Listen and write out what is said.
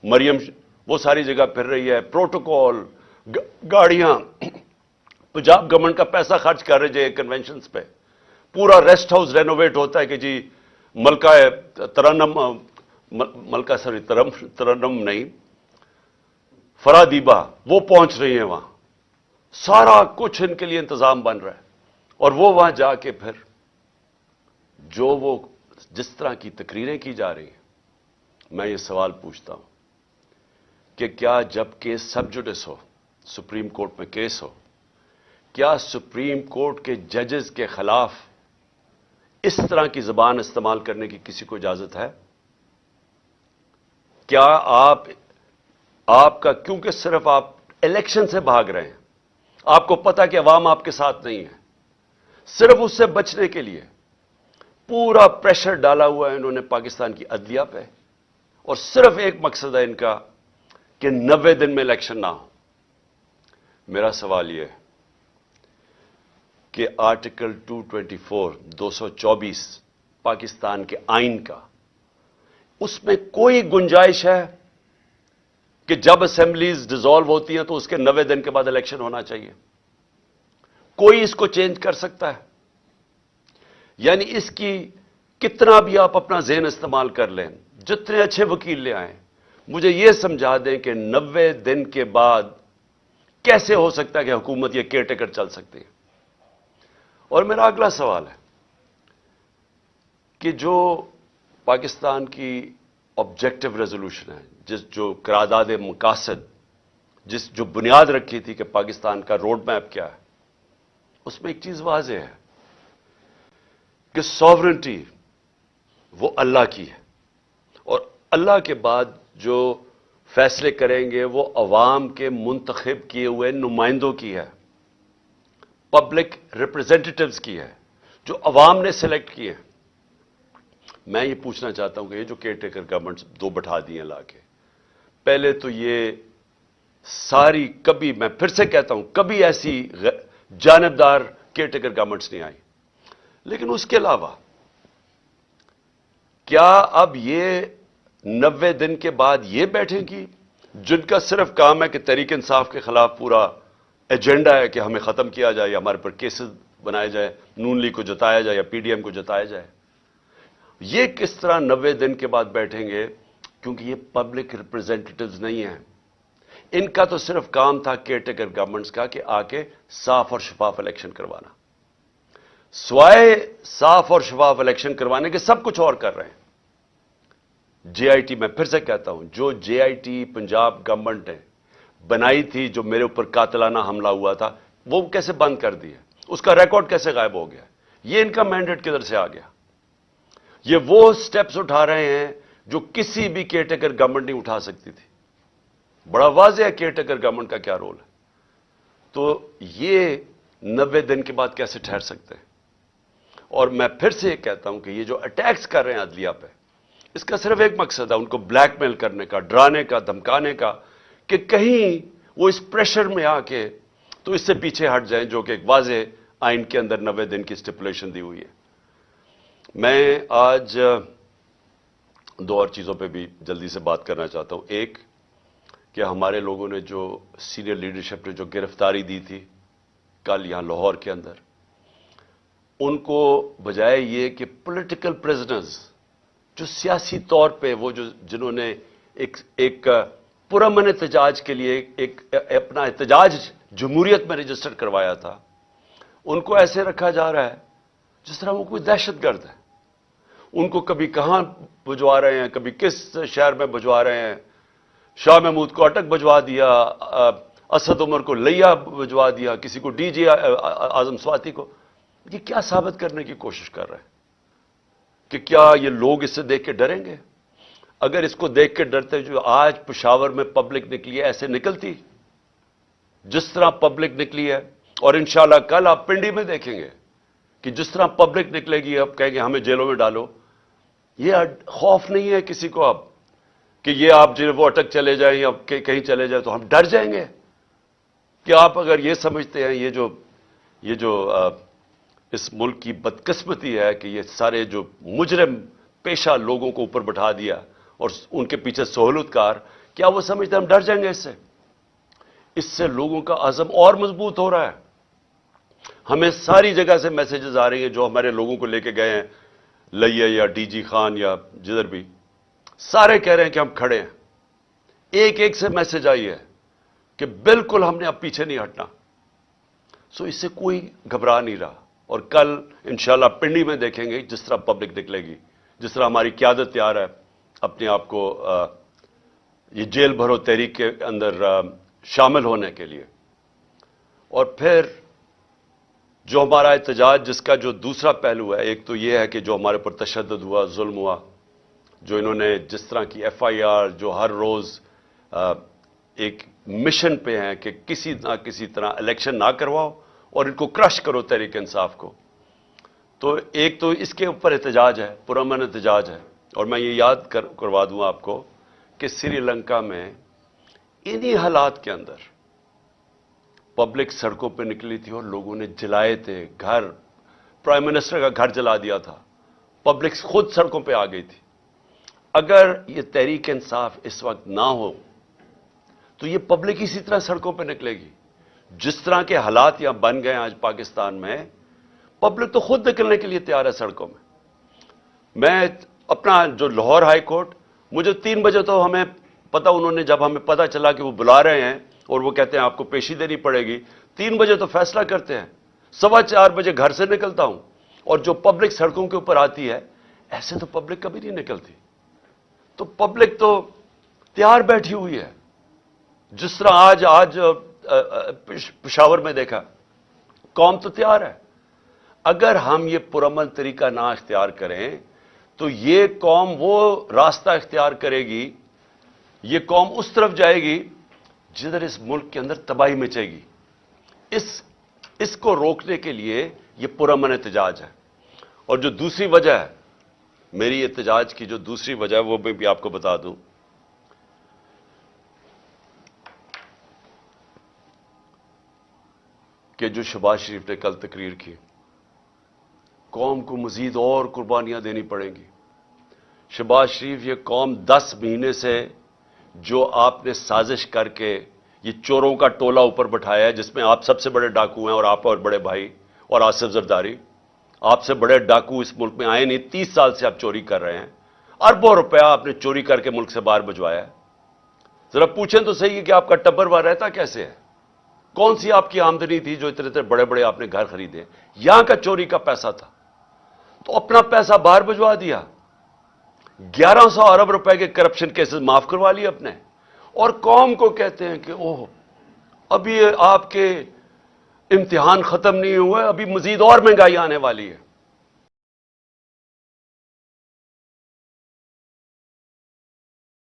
मरियम वो सारी जगह फिर रही है, प्रोटोकॉल, गाड़ियां, पंजाब गवर्नमेंट का पैसा खर्च कर रहे हैं कन्वेंशंस पे, पूरा रेस्ट हाउस रेनोवेट होता है कि जी मलका तरन्नम, मलका सॉरी तरन्नम नहीं, फरादीबा वो पहुंच रही है वहां, सारा कुछ इनके लिए इंतजाम बन रहा है। और वो वहां जाके फिर जो वो जिस तरह की तकरीरें की जा रही हैं, मैं ये सवाल पूछता हूं कि क्या जब केस सब जुडिस हो, सुप्रीम कोर्ट में केस हो, क्या सुप्रीम कोर्ट के जजेस के खिलाफ इस तरह की जबान इस्तेमाल करने की किसी को इजाजत है? क्या आपका, क्योंकि सिर्फ आप इलेक्शन से भाग रहे हैं, आपको पता कि अवाम आपके साथ नहीं है, सिर्फ उससे बचने के लिए पूरा प्रेशर डाला हुआ है इन्होंने पाकिस्तान की अदलिया पे, और सिर्फ एक मकसद है इनका कि 90 दिन में इलेक्शन ना हो। मेरा सवाल यह है कि आर्टिकल 224 224 पाकिस्तान के आइन का, उसमें कोई गुंजाइश है कि जब असेंबलीज डिसॉल्व होती हैं तो उसके 90 दिन के बाद इलेक्शन होना चाहिए? कोई इसको चेंज कर सकता है? यानी इसकी कितना भी आप अपना ज़हन इस्तेमाल कर लें, जितने अच्छे वकील ले आए, मुझे यह समझा दें कि 90 दिन के बाद कैसे हो सकता है कि हुकूमत यह केयरटेकर चल सकती है। और मेरा अगला सवाल है कि जो पाकिस्तान की ऑब्जेक्टिव रेजोल्यूशन है, जो करारदाद मकासद, जो बुनियाद रखी थी कि पाकिस्तान का रोड मैप क्या है, उसमें एक चीज वाज़ेह है कि सॉवरेनिटी वो अल्लाह की है, और अल्लाह के बाद जो फैसले करेंगे वो अवाम के मुंतखब किए हुए नुमाइंदों की है, पब्लिक रिप्रेजेंटेटिव्स की है, जो अवाम ने सेलेक्ट किए। मैं ये पूछना चाहता हूं कि ये जो केयरटेकर गवर्नमेंट्स दो बैठा दिए लाके, पहले तो ये सारी, कभी, मैं फिर से कहता हूं, कभी ऐसी जानबदार केयरटेकर गवर्नमेंट्स नहीं आई, लेकिन उसके अलावा क्या अब ये 90 दिन के बाद ये बैठेंगी जिनका सिर्फ काम है कि तहरीक इंसाफ के खिलाफ पूरा एजेंडा है कि हमें खत्म किया जाए, या हमारे पर केसेस बनाए जाए, नून लीग को जताया जाए या पीडीएम को जताया जाए? ये किस तरह 90 दिन के बाद बैठेंगे? क्योंकि ये पब्लिक रिप्रेजेंटेटिव्स नहीं हैं, इनका तो सिर्फ काम था केयरटेकर गवर्नमेंट्स का कि आके साफ और शफाफ इलेक्शन करवाना। स्वाय साफ और शफाफ इलेक्शन करवाने के सब कुछ और कर रहे हैं। जेआईटी, मैं फिर से कहता हूं, जो जेआईटी पंजाब गवर्नमेंट ने बनाई थी, जो मेरे ऊपर कातिलाना हमला हुआ था, वो कैसे बंद कर दी है? उसका रिकॉर्ड कैसे गायब हो गया? ये इनका मैंडेट किधर से आ गया? ये वो स्टेप्स उठा रहे हैं जो किसी भी केयरटेकर गवर्नमेंट नहीं उठा सकती थी। बड़ा वाज़ेह है केयरटेकर गवर्नमेंट का क्या रोल है। तो ये 90 दिन के बाद कैसे ठहर सकते हैं? और मैं फिर से कहता हूं कि ये जो अटैक्स कर रहे हैं अदलिया पे, इसका सिर्फ एक मकसद है, उनको ब्लैकमेल करने का, डराने का, धमकाने का, कि कहीं वो इस प्रेशर में आके तो इससे पीछे हट जाएं, जो कि एक वाज़ेह आइन के अंदर 90 दिन की स्टिपुलेशन दी हुई है। मैं आज दो और चीज़ों पे भी जल्दी से बात करना चाहता हूं। एक, कि हमारे लोगों ने जो सीनियर लीडरशिप ने जो गिरफ्तारी दी थी कल यहां लाहौर के अंदर, उनको बजाय ये कि पॉलिटिकल प्रिजनर्स, जो सियासी तौर पे वो जो जिन्होंने एक पुरअमन एहतजाज के लिए एक अपना एहतजाज जमहूरियत में रजिस्टर करवाया था, उनको ऐसे रखा जा रहा है जिस तरह वो कोई दहशतगर्द है। उनको कभी कहां भिजवा रहे हैं, कभी किस शहर में भिजवा रहे हैं। शाह महमूद को अटक भिजवा दिया, असद उमर को लिया भिजवा दिया, किसी को डीजी आजम स्वाति को। ये क्या साबित करने की कोशिश कर रहे हैं कि क्या ये लोग इससे देख के डरेंगे? अगर इसको देख के डरते, जो आज पेशावर में पब्लिक निकली है, ऐसे निकलती जिस तरह पब्लिक निकली है। और इंशाल्लाह कल आप पिंडी में देखेंगे कि जिस तरह पब्लिक निकलेगी, अब कहेंगे हमें जेलों में डालो। ये खौफ नहीं है किसी को अब कि ये आप जो वो अटक चले जाएं या कहीं चले जाए तो हम डर जाएंगे। कि आप अगर ये समझते हैं, ये जो इस मुल्क की बदकिस्मती है कि ये सारे जो मुजरिम पेशा लोगों को ऊपर बैठा दिया और उनके पीछे सहूलतकार, کیا وہ سمجھتے ہم ڈر جائیں گے اس سے لوگوں کا عزم اور مضبوط ہو رہا ہے. ہمیں ساری جگہ سے میسیجز آ رہے ہیں جو ہمارے لوگوں کو لے کے گئے ہیں لئیے یا ڈی جی خان یا جدھر بھی, سارے کہہ رہے ہیں کہ ہم کھڑے ہیں. ایک ایک سے میسج آئی ہے کہ بالکل ہم نے اب پیچھے نہیں ہٹنا. سو اس سے کوئی گھبرا نہیں رہا. اور کل انشاءاللہ پنڈی میں دیکھیں گے جس طرح پبلک نکلے گی, جس طرح ہماری قیادت تیار ہے اپنے آپ کو یہ جیل بھرو تحریک کے اندر شامل ہونے کے لیے. اور پھر جو ہمارا احتجاج جس کا جو دوسرا پہلو ہے, ایک تو یہ ہے کہ جو ہمارے پر تشدد ہوا, ظلم ہوا, جو انہوں نے جس طرح کی ایف آئی آر جو ہر روز ایک مشن پہ ہیں کہ کسی نہ کسی طرح الیکشن نہ کرواؤ اور ان کو کرش کرو تحریک انصاف کو. تو ایک تو اس کے اوپر احتجاج ہے, پرامن احتجاج ہے. اور میں یہ یاد کروا دوں آپ کو کہ سری لنکا میں انہی حالات کے اندر پبلک سڑکوں پہ نکلی تھی اور لوگوں نے جلائے تھے گھر, پرائم منسٹر کا گھر جلا دیا تھا, پبلک خود سڑکوں پہ آ گئی تھی. اگر یہ تحریک انصاف اس وقت نہ ہو تو یہ پبلک اسی طرح سڑکوں پہ نکلے گی. جس طرح کے حالات یہاں بن گئے آج پاکستان میں, پبلک تو خود نکلنے کے لیے تیار ہے سڑکوں میں. میں اپنا جو لاہور ہائی کورٹ, مجھے 3 بجے تو ہمیں پتا, انہوں نے جب ہمیں پتا چلا کہ وہ بلا رہے ہیں اور وہ کہتے ہیں آپ کو پیشی دینی پڑے گی, 3 بجے تو فیصلہ کرتے ہیں. 4:15 بجے گھر سے نکلتا ہوں اور جو پبلک سڑکوں کے اوپر آتی ہے, ایسے تو پبلک کبھی نہیں نکلتی. تو پبلک تو تیار بیٹھی ہوئی ہے. جس طرح آج پشاور میں دیکھا, قوم تو تیار ہے. اگر ہم یہ پرامن طریقہ نہ اختیار کریں تو یہ قوم وہ راستہ اختیار کرے گی, یہ قوم اس طرف جائے گی جدھر اس ملک کے اندر تباہی مچے گی. اس کو روکنے کے لیے یہ پرامن احتجاج ہے. اور جو دوسری وجہ ہے میری احتجاج کی, جو دوسری وجہ ہے وہ بھی آپ کو بتا دوں کہ جو شہباز شریف نے کل تقریر کی, قوم کو مزید اور قربانیاں دینی پڑیں گی. شہباز شریف, یہ قوم 10 مہینے سے جو آپ نے سازش کر کے یہ چوروں کا ٹولہ اوپر بٹھایا ہے, جس میں آپ سب سے بڑے ڈاکو ہیں اور آپ اور بڑے بھائی اور آصف زرداری, آپ سے بڑے ڈاکو اس ملک میں آئے نہیں. 30 سال سے آپ چوری کر رہے ہیں, اربوں روپیہ آپ نے چوری کر کے ملک سے باہر بھجوایا ہے. ذرا پوچھیں تو صحیح کہ آپ کا ٹبر وہاں رہتا کیسے ہے؟ کون سی آپ کی آمدنی تھی جو اتنے بڑے بڑے آپ نے گھر خریدے؟ یہاں کا چوری کا پیسہ تھا, تو اپنا پیسہ باہر بھجوا دیا. 1100 ارب روپے کے کرپشن کیسز معاف کروا لیے اپنے, اور قوم کو کہتے ہیں کہ اوہ ابھی آپ کے امتحان ختم نہیں ہوئے, ابھی مزید اور مہنگائی آنے والی ہے.